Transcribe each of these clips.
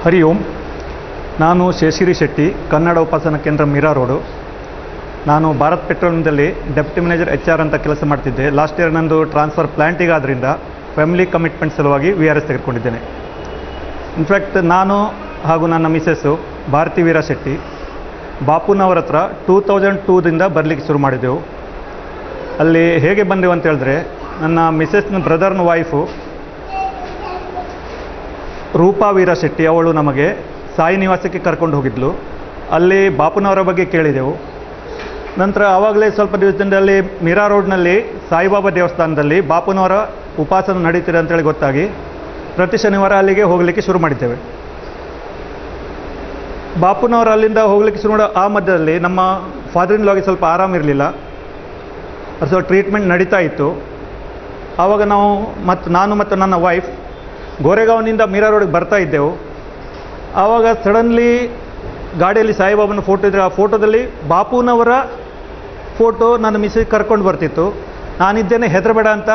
ಹರಿ ಓಂ. ನಾನು ಶೇಷಗಿರಿ ಶೆಟ್ಟಿ, ಕನ್ನಡ ಉಪಾಸನಾ ಕೇಂದ್ರ ಮೀರಾ ರೋಡು. ನಾನು ಭಾರತ್ ಪೆಟ್ರೋಲಿಯಂದಲ್ಲಿ ಡೆಪ್ಟಿ ಮ್ಯಾನೇಜರ್ HR ಅಂತ ಕೆಲಸ ಮಾಡ್ತಿದ್ದೆ. ಲಾಸ್ಟ್ ಇಯರ್ ನಂದು ಟ್ರಾನ್ಸ್ಫರ್ ಪ್ಲ್ಯಾಂಟಿಗೆ ಆದ್ದರಿಂದ ಫ್ಯಾಮಿಲಿ ಕಮಿಟ್ಮೆಂಟ್ ಸಲುವಾಗಿ VRS ತೆಗೆದುಕೊಂಡಿದ್ದೇನೆ. ಇನ್ಫ್ಯಾಕ್ಟ್ ನಾನು ಹಾಗೂ ನನ್ನ ಮಿಸ್ಸಸ್ಸು ಭಾರತಿ ವೀರ ಶೆಟ್ಟಿ ಬಾಪುನವರ ಹತ್ರ 2002ದಿಂದ ಬರಲಿಕ್ಕೆ ಶುರು ಮಾಡಿದೆವು. ಅಲ್ಲಿ ಹೇಗೆ ಬಂದೆವು ಅಂತ ಹೇಳಿದ್ರೆ, ನನ್ನ ಮಿಸ್ಸಸ್ನ ಬ್ರದರ್ನ ವೈಫು ರೂಪಾ ವೀರ ಶೆಟ್ಟಿ, ಅವಳು ನಮಗೆ ಸಾಯಿ ನಿವಾಸಕ್ಕೆ ಕರ್ಕೊಂಡು ಹೋಗಿದ್ಲು. ಅಲ್ಲಿ ಬಾಪುನವರ ಬಗ್ಗೆ ಕೇಳಿದೆವು. ನಂತರ ಆವಾಗಲೇ ಸ್ವಲ್ಪ ದಿವಸದಲ್ಲಿ ಮೀರಾ ರೋಡ್ನಲ್ಲಿ ಸಾಯಿಬಾಬಾ ದೇವಸ್ಥಾನದಲ್ಲಿ ಬಾಪುನವರ ಉಪಾಸನ ನಡೀತಿದೆ ಅಂತೇಳಿ ಗೊತ್ತಾಗಿ ಪ್ರತಿ ಶನಿವಾರ ಅಲ್ಲಿಗೆ ಹೋಗಲಿಕ್ಕೆ ಶುರು ಮಾಡಿದ್ದೇವೆ. ಬಾಪುನವರು ಅಲ್ಲಿಂದ ಹೋಗಲಿಕ್ಕೆ ಶುರು ಮಾಡೋ ಆ ಮಧ್ಯದಲ್ಲಿ ನಮ್ಮ ಫಾದರ್ ಇನ್ ಲಾಗೆ ಸ್ವಲ್ಪ ಆರಾಮಿರಲಿಲ್ಲ. ಸೊ ಟ್ರೀಟ್ಮೆಂಟ್ ನಡೀತಾ ಇತ್ತು. ಆವಾಗ ನಾನು ಮತ್ತು ನನ್ನ ವೈಫ್ ಗೋರೆಗಾಂವ್ನಿಂದ ಮೀರಾ ರೋಡಿಗೆ ಬರ್ತಾ ಇದ್ದೆವು. ಆವಾಗ ಸಡನ್ಲಿ ಗಾಡಿಯಲ್ಲಿ ಸಾಯಿಬಾಬನ ಫೋಟೋ ಇದ್ದರೆ ಆ ಫೋಟೋದಲ್ಲಿ ಬಾಪುನವರ ಫೋಟೋ ನನ್ನ ಮಿಸ್ಸಿಗೆ ಕರ್ಕೊಂಡು ಬರ್ತಿತ್ತು. ನಾನಿದ್ದೇನೆ, ಹೆದರಬೇಡ ಅಂತ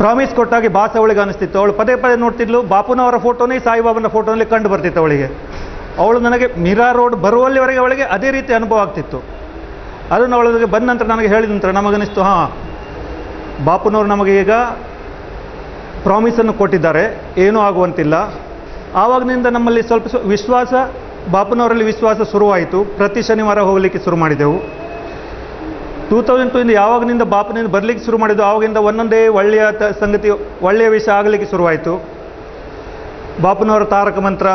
ಪ್ರಾಮಿಸ್ ಕೊಟ್ಟಾಗಿ ಬಾಸ್ ಅವಳಿಗೆ ಅನಿಸ್ತಿತ್ತು. ಅವಳು ಪದೇ ಪದೇ ನೋಡ್ತಿದ್ಲು, ಬಾಪುನವರ ಫೋಟೋನೇ ಸಾಯಿಬಾಬನ ಫೋಟೋನಲ್ಲಿ ಕಂಡು ಬರ್ತಿತ್ತು ಅವಳಿಗೆ. ಅವಳು ನನಗೆ ಮೀರಾ ರೋಡ್ ಬರುವಲ್ಲಿವರೆಗೆ ಅವಳಿಗೆ ಅದೇ ರೀತಿ ಅನುಭವ ಆಗ್ತಿತ್ತು. ಅದನ್ನು ಅವಳಿಗೆ ಬಂದ ನಂತರ ನನಗೆ ಹೇಳಿದ ನಂತರ ನಮಗನಿಸ್ತು, ಬಾಪುನವರು ನಮಗೆ ಈಗ ಪ್ರಾಮಿಸನ್ನು ಕೊಟ್ಟಿದ್ದಾರೆ, ಏನೂ ಆಗುವಂತಿಲ್ಲ. ಆವಾಗಿನಿಂದ ನಮ್ಮಲ್ಲಿ ಸ್ವಲ್ಪ ವಿಶ್ವಾಸ, ಬಾಪುನವರಲ್ಲಿ ವಿಶ್ವಾಸ ಶುರುವಾಯಿತು. ಪ್ರತಿ ಶನಿವಾರ ಹೋಗಲಿಕ್ಕೆ ಶುರು ಮಾಡಿದೆವು. 2002 ಯಾವಾಗಿನಿಂದ ಬಾಪುನಿಂದ ಬರಲಿಕ್ಕೆ ಶುರು ಮಾಡಿದ್ದು, ಆವಾಗಿಂದ ಒಂದೊಂದೇ ಒಳ್ಳೆಯ ಸಂಗತಿ, ಒಳ್ಳೆಯ ವಿಷಯ ಆಗಲಿಕ್ಕೆ ಶುರುವಾಯಿತು. ಬಾಪುನವರ ತಾರಕ ಮಂತ್ರ,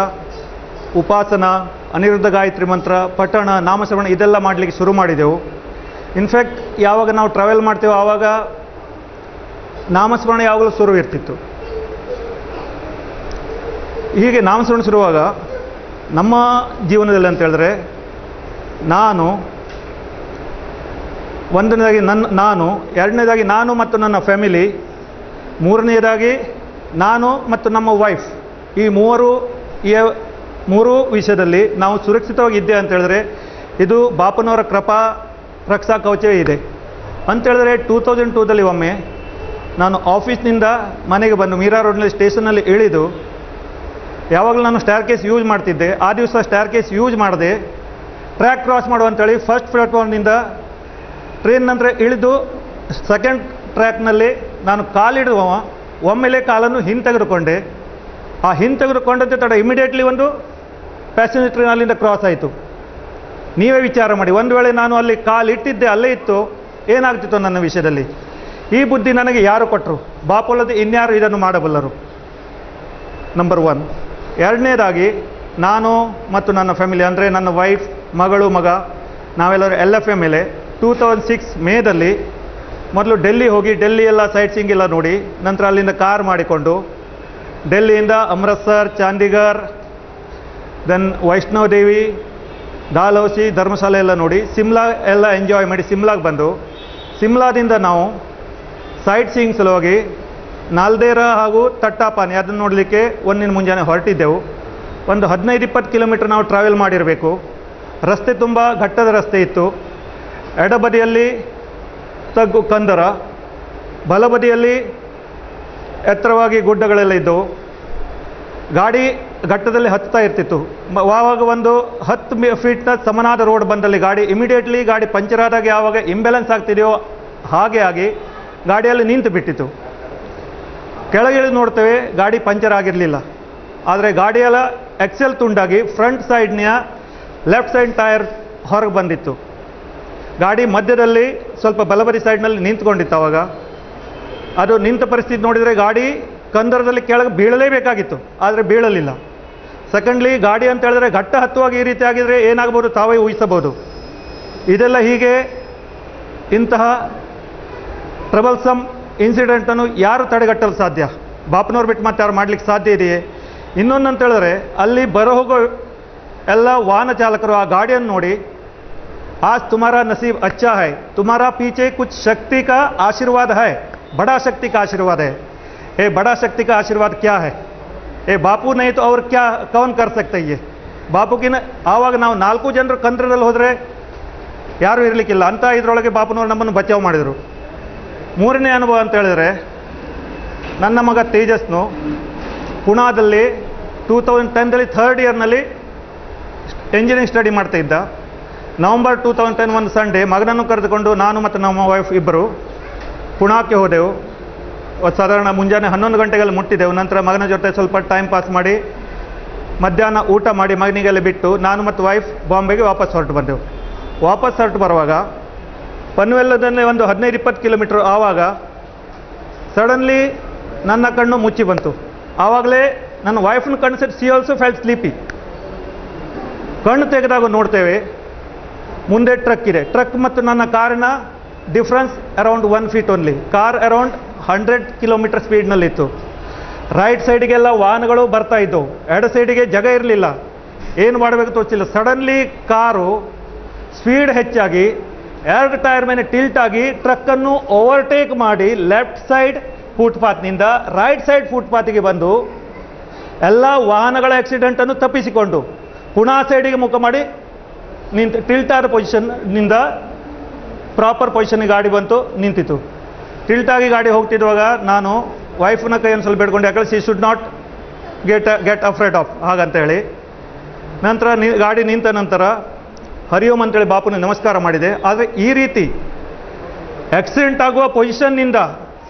ಉಪಾಸನ, ಅನಿರುದ್ಧ ಗಾಯತ್ರಿ ಮಂತ್ರ, ಪಠಣ, ನಾಮಶ್ರವಣ ಇದೆಲ್ಲ ಮಾಡಲಿಕ್ಕೆ ಶುರು ಮಾಡಿದೆವು. ಇನ್ಫ್ಯಾಕ್ಟ್ ಯಾವಾಗ ನಾವು ಟ್ರಾವೆಲ್ ಮಾಡ್ತೇವೆ ಆವಾಗ ನಾಮಸ್ಮರಣೆ ಯಾವಾಗಲೂ ಶುರು ಇರ್ತಿತ್ತು. ಹೀಗೆ ನಾಮಸ್ಮರಣೆ ಶುರುವಾಗ ನಮ್ಮ ಜೀವನದಲ್ಲಿ ಅಂತ ಹೇಳಿದ್ರೆ, ಎರಡನೇದಾಗಿ ನಾನು ಮತ್ತು ನನ್ನ ಫ್ಯಾಮಿಲಿ, ಮೂರನೇದಾಗಿ ನಾನು ಮತ್ತು ನಮ್ಮ ವೈಫ್, ಈ ಮೂರು ವಿಷಯದಲ್ಲಿ ನಾವು ಸುರಕ್ಷಿತವಾಗಿ ಇದ್ದೆ ಅಂತ ಹೇಳಿದ್ರೆ ಇದು ಬಾಪುನವರ ಕೃಪಾ ರಕ್ಷಾ ಕವಚವೇ ಇದೆ ಅಂತೇಳಿದ್ರೆ. 2002ದಲ್ಲಿ ಒಮ್ಮೆ ನಾನು ಆಫೀಸ್ನಿಂದ ಮನೆಗೆ ಬಂದು ಮೀರಾ ರೋಡ್ನಲ್ಲಿ ಸ್ಟೇಷನ್ನಲ್ಲಿ ಇಳಿದು, ಯಾವಾಗಲೂ ನಾನು ಸ್ಟೇರ್ ಕೇಸ್ ಯೂಸ್ ಮಾಡ್ತಿದ್ದೆ, ಆ ದಿವಸ ಸ್ಟೇರ್ ಕೇಸ್ ಯೂಸ್ ಮಾಡದೆ ಟ್ರ್ಯಾಕ್ ಕ್ರಾಸ್ ಮಾಡುವಂಥೇಳಿ ಫಸ್ಟ್ ಪ್ಲಾಟ್ಫಾರ್ಮ್ನಿಂದ ಟ್ರೈನ್ ನಂತರ ಇಳಿದು ಸೆಕೆಂಡ್ ಟ್ರ್ಯಾಕ್ನಲ್ಲಿ ನಾನು ಕಾಲಿಡುವ ಒಮ್ಮೆಲೆ ಕಾಲನ್ನು ಹಿಂತೆಗೆದುಕೊಂಡೆ. ಆ ಹಿಂತೆಗೆದುಕೊಂಡಂತೆ ತಡ ಇಮಿಡಿಯೇಟ್ಲಿ ಒಂದು ಪ್ಯಾಸೆಂಜರ್ ಟ್ರೈನ್ ಅಲ್ಲಿಂದ ಕ್ರಾಸ್ ಆಯಿತು. ನೀವೇ ವಿಚಾರ ಮಾಡಿ, ಒಂದು ವೇಳೆ ನಾನು ಅಲ್ಲಿ ಕಾಲಿಟ್ಟಿದ್ದೆ, ಅಲ್ಲೇ ಇತ್ತು, ಏನಾಗ್ತಿತ್ತು ನನ್ನ ವಿಷಯದಲ್ಲಿ? ಈ ಬುದ್ಧಿ ನನಗೆ ಯಾರು ಕೊಟ್ಟರು? ಬಾಪುಲ್ಲದೆ ಇನ್ಯಾರು ಇದನ್ನು ಮಾಡಬಲ್ಲರು? ನಂಬರ್ 1. ಎರಡನೇದಾಗಿ ನಾನು ಮತ್ತು ನನ್ನ ಫ್ಯಾಮಿಲಿ ಅಂದರೆ ನನ್ನ ವೈಫ್, ಮಗಳು, ಮಗ, ನಾವೆಲ್ಲರೂ LFA ಮೇಲೆ 2006 ಮೇದಲ್ಲಿ ಮೊದಲು ಡೆಲ್ಲಿ ಹೋಗಿ ಡೆಲ್ಲಿ ಎಲ್ಲ ಸೈಟ್ ಸೀಯಿಂಗ್ ಎಲ್ಲ ನೋಡಿ, ನಂತರ ಅಲ್ಲಿಂದ ಕಾರ್ ಮಾಡಿಕೊಂಡು ಡೆಲ್ಲಿಯಿಂದ ಅಮೃತ್ಸರ್, ಚಂಡೀಗಢ, ದೆನ್ ವೈಷ್ಣವ ದೇವಿ, ಡಾಲ್ಹೌಸಿ, ಧರ್ಮಶಾಲೆ ಎಲ್ಲ ನೋಡಿ ಸಿಮ್ಲಾ ಎಲ್ಲ ಎಂಜಾಯ್ ಮಾಡಿ ಸಿಮ್ಲಾಗೆ ಬಂದು, ಸಿಮ್ಲಾದಿಂದ ನಾವು ಸೈಟ್ ಸೀಯಿಂಗ್ ಸಲುವಾಗಿ ನಾಲ್ದೇರಾ ಹಾಗೂ ತಟ್ಟಾಪಾನಿ ಅದನ್ನು ನೋಡಲಿಕ್ಕೆ ಒಂದಿನ ಮುಂಜಾನೆ ಹೊರಟಿದ್ದೆವು. ಒಂದು 15-20 ಕಿಲೋಮೀಟರ್ ನಾವು ಟ್ರಾವೆಲ್ ಮಾಡಿರಬೇಕು. ರಸ್ತೆ ತುಂಬ ಘಟ್ಟದ ರಸ್ತೆ ಇತ್ತು. ಎಡಬದಿಯಲ್ಲಿ ತಗ್ಗು ಕಂದರ, ಬಲಬದಿಯಲ್ಲಿ ಎತ್ತರವಾಗಿ ಗುಡ್ಡಗಳೆಲ್ಲ ಇದ್ದವು. ಗಾಡಿ ಘಟ್ಟದಲ್ಲಿ ಹತ್ತಾ ಇರ್ತಿತ್ತು. ಆವಾಗ ಒಂದು 10 ಫೀಟ್ನ ಸಮನಾದ ರೋಡ್ ಬಂದಲ್ಲಿ ಇಮಿಡಿಯೇಟ್ಲಿ ಗಾಡಿ ಪಂಚರ್ ಆದಾಗ ಯಾವಾಗ ಇಂಬ್ಯಾಲೆನ್ಸ್ ಆಗ್ತಿದೆಯೋ ಹಾಗೆ ಆಗಿ ಗಾಡಿಯಲ್ಲಿ ನಿಂತು ಬಿಟ್ಟಿತ್ತು. ಕೆಳಗಿಳಿದು ನೋಡ್ತೇವೆ, ಗಾಡಿ ಪಂಚರ್ ಆಗಿರಲಿಲ್ಲ. ಆದರೆ ಗಾಡಿಯೆಲ್ಲ ಎಕ್ಸೆಲ್ ತುಂಡಾಗಿ ಫ್ರಂಟ್ ಸೈಡ್ನ ಲೆಫ್ಟ್ ಸೈಡ್ ಟೈರ್ ಹೊರಗೆ ಬಂದಿತ್ತು. ಗಾಡಿ ಮಧ್ಯದಲ್ಲಿ ಸ್ವಲ್ಪ ಬಲಬದಿ ಸೈಡ್ನಲ್ಲಿ ನಿಂತ್ಕೊಂಡಿತ್ತು. ಆವಾಗ ಅದು ನಿಂತ ಪರಿಸ್ಥಿತಿ ನೋಡಿದರೆ ಗಾಡಿ ಕಂದರದಲ್ಲಿ ಕೆಳಗೆ ಬೀಳಲೇಬೇಕಾಗಿತ್ತು, ಆದರೆ ಬೀಳಲಿಲ್ಲ. ಸೆಕೆಂಡ್ಲಿ ಗಾಡಿ ಅಂತ ಹೇಳಿದ್ರೆ ಘಟ್ಟ ಹತ್ತುವಾಗ ಈ ರೀತಿ ಆಗಿದರೆ ಏನಾಗ್ಬೋದು ತಾವೇ ಊಹಿಸಬಹುದು. ಇದೆಲ್ಲ ಹೀಗೆ ಇಂತಹ ಟ್ರಬಲ್ಸಮ್ ಇನ್ಸಿಡೆಂಟನ್ನು ಯಾರು ತಡೆಗಟ್ಟಲು ಸಾಧ್ಯ? ಬಾಪುನವ್ರು ಬಿಟ್ಟು ಮತ್ತೆ ಯಾರು ಮಾಡಲಿಕ್ಕೆ ಸಾಧ್ಯ ಇದೆಯೇ? ಇನ್ನೊಂದು ಅಂತ ಹೇಳಿದ್ರೆ, ಅಲ್ಲಿ ಹೋಗೋ ಎಲ್ಲ ವಾಹನ ಚಾಲಕರು ಆ ಗಾಡಿಯನ್ನು ನೋಡಿ, ಆಜ್ ತುಮಾರಾ ನಸೀಬ್ ಅಚ್ಚಾ ಹೈ, ತುಮಾರಾ ಪೀಚೆ ಕುಚ್ ಶಕ್ತಿ ಕಾ ಆಶೀರ್ವಾದ ಹೈ, ಬಡಾ ಶಕ್ತಿ ಕಾ ಆಶೀರ್ವಾದ ಹೈ. ಏ ಬಡಾ ಶಕ್ತಿ ಕಾ ಆಶೀರ್ವಾದ ಕ್ಯಾ ಹೈ? ಏ ಬಾಪು ನೈ ತೋ ಅವ್ರು ಕೌನ್ ಕರ್ ಸಕ್ತಾ ಹೈ? ಬಾಪುಗಿನ ಆವಾಗ ನಾವು 4 ಜನರು ಕಂದ್ರದಲ್ಲಿ ಹೋದರೆ ಯಾರೂ ಇರಲಿಕ್ಕಿಲ್ಲ ಅಂತ ಇದರೊಳಗೆ ಬಾಪುನವರು ನಮ್ಮನ್ನು ಬಚಾವ್ ಮಾಡಿದರು. ಮೂರನೇ ಅನುಭವ ಅಂತ ಹೇಳಿದರೆ, ನನ್ನ ಮಗ ತೇಜಸ್ನು ಪುಣಾದಲ್ಲಿ 2010ದಲ್ಲಿ ಥರ್ಡ್ ಇಯರ್ನಲ್ಲಿ ಎಂಜಿನಿಯರಿಂಗ್ ಸ್ಟಡಿ ಮಾಡ್ತಾ ಇದ್ದ. ನವಂಬರ್ 2010 ಒಂದು ಸಂಡೇ ಮಗನನ್ನು ಕರೆದುಕೊಂಡು ನಾನು ಮತ್ತು ನಮ್ಮ ವೈಫ್ ಇಬ್ಬರು ಪುಣಾಕ್ಕೆ ಹೋದೆವು. ಸಾಧಾರಣ ಮುಂಜಾನೆ 11 ಗಂಟೆಗೆಲ್ಲ ಮುಟ್ಟಿದ್ದೆವು. ನಂತರ ಮಗನ ಜೊತೆ ಸ್ವಲ್ಪ ಟೈಮ್ ಪಾಸ್ ಮಾಡಿ ಮಧ್ಯಾಹ್ನ ಊಟ ಮಾಡಿ ಮಗನಿಗೆಲ್ಲ ಬಿಟ್ಟು ನಾನು ಮತ್ತು ವೈಫ್ ಬಾಂಬೆಗೆ ವಾಪಸ್ ಹೊರಟು ಬಂದೆವು. ವಾಪಸ್ ಹೊರಟು ಬರುವಾಗ ಪನ್ವೆಲ್ಲದಲ್ಲೇ ಒಂದು 15-20 ಕಿಲೋಮೀಟರ್ ಆವಾಗ ಸಡನ್ಲಿ ನನ್ನ ಕಣ್ಣು ಮುಚ್ಚಿ ಬಂತು. ಆವಾಗಲೇ ನನ್ನ ವೈಫ್ನ ಕಣ್ಣು set C also felt sleepy. ಕಣ್ಣು ತೆಗೆದಾಗ ನೋಡ್ತೇವೆ ಮುಂದೆ ಟ್ರಕ್ ಇದೆ. ಟ್ರಕ್ ಮತ್ತು ನನ್ನ ಕಾರಿನ difference around 1 feet only. Car around 100 kilometre ಸ್ಪೀಡ್ನಲ್ಲಿತ್ತು. ರೈಟ್ ಸೈಡಿಗೆಲ್ಲ ವಾಹನಗಳು ಬರ್ತಾ ಇದ್ದವು, ಎಡ ಸೈಡಿಗೆ ಜಾಗ ಇರಲಿಲ್ಲ, ಏನು ಮಾಡಬೇಕು ತೋಚಿಲ್ಲ. ಸಡನ್ಲಿ ಕಾರು ಸ್ಪೀಡ್ ಹೆಚ್ಚಾಗಿ 2 ಟೈರ್ ಮೇಲೆ ಟಿಲ್ಟ್ ಆಗಿ ಟ್ರಕ್ಕನ್ನು ಓವರ್ಟೇಕ್ ಮಾಡಿ ಲೆಫ್ಟ್ ಸೈಡ್ ಫುಟ್ಪಾತ್ನಿಂದ ರೈಟ್ ಸೈಡ್ ಫುಟ್ಪಾತಿಗೆ ಬಂದು ಎಲ್ಲ ವಾಹನಗಳ ಆಕ್ಸಿಡೆಂಟನ್ನು ತಪ್ಪಿಸಿಕೊಂಡು ಪುನಃ ಸೈಡಿಗೆ ಮುಖ ಮಾಡಿ ನಿಂತು ಟಿಲ್ಟ್ ಆದ ಪೊಸಿಷನ್ನಿಂದ ಪ್ರಾಪರ್ ಪೊಸಿಷನ್ಗೆ ಗಾಡಿ ಬಂತು, ನಿಂತಿತು. ಟಿಲ್ಟಾಗಿ ಗಾಡಿ ಹೋಗ್ತಿದ್ದಾಗ ನಾನು ವೈಫ್ನ ಕೈಯನ್ನು ಸ್ವಲ್ಪ ಬೇಡ್ಕೊಂಡು, ಯಾಕಂದ್ರೆ she should not get afraid of ಹಾಗಂತ ಹೇಳಿ. ನಂತರ ಗಾಡಿ ನಿಂತ ನಂತರ ಹರಿಯೋಮ್ ಅಂತೇಳಿ ಬಾಪುನ ನಮಸ್ಕಾರ ಮಾಡಿದೆ. ಆದರೆ ಈ ರೀತಿ ಆಕ್ಸಿಡೆಂಟ್ ಆಗುವ ಪೊಸಿಷನ್ನಿಂದ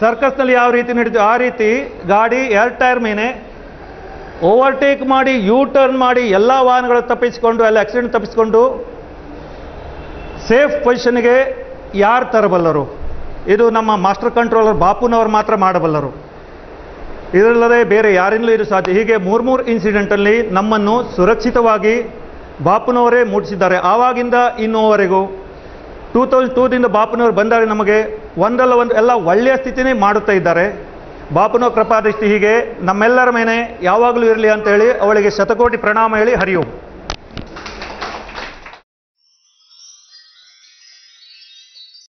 ಸರ್ಕಸ್ನಲ್ಲಿ ಯಾವ ರೀತಿ ನಡೀತು ಆ ರೀತಿ ಗಾಡಿ 2 ಟೈರ್ ಮೇಲೆ ಓವರ್ಟೇಕ್ ಮಾಡಿ ಯೂ ಟರ್ನ್ ಮಾಡಿ ಎಲ್ಲ ವಾಹನಗಳು ತಪ್ಪಿಸಿಕೊಂಡು ಎಲ್ಲ ಆಕ್ಸಿಡೆಂಟ್ ತಪ್ಪಿಸಿಕೊಂಡು ಸೇಫ್ ಪೊಸಿಷನ್ಗೆ ಯಾರು ತರಬಲ್ಲರು? ಇದು ನಮ್ಮ ಮಾಸ್ಟರ್ ಕಂಟ್ರೋಲರ್ ಬಾಪುನವರು ಮಾತ್ರ ಮಾಡಬಲ್ಲರು. ಇದಲ್ಲದೆ ಬೇರೆ ಯಾರಿಂದಲೂ ಇದು ಸಾಧ್ಯ. ಹೀಗೆ 3 ಇನ್ಸಿಡೆಂಟಲ್ಲಿ ನಮ್ಮನ್ನು ಸುರಕ್ಷಿತವಾಗಿ ಬಾಪುನವರೇ ಮೂಡಿಸಿದ್ದಾರೆ. ಆವಾಗಿಂದ ಇನ್ನೂವರೆಗೂ 2002ದಿಂದ ಬಾಪುನವರು ಬಂದಾಗ ನಮಗೆ ಒಂದಲ್ಲ ಒಂದು ಎಲ್ಲ ಒಳ್ಳೆಯ ಸ್ಥಿತಿನೇ ಮಾಡುತ್ತಾ ಇದ್ದಾರೆ. ಬಾಪುನವ ಕೃಪಾದೃಷ್ಟಿ ಹೀಗೆ ನಮ್ಮೆಲ್ಲರ ಮೇಲೆ ಯಾವಾಗಲೂ ಇರಲಿ ಅಂತೇಳಿ ಅವಳಿಗೆ ಶತಕೋಟಿ ಪ್ರಣಾಮ ಹೇಳಿ ಹರಿಯೋಮ್.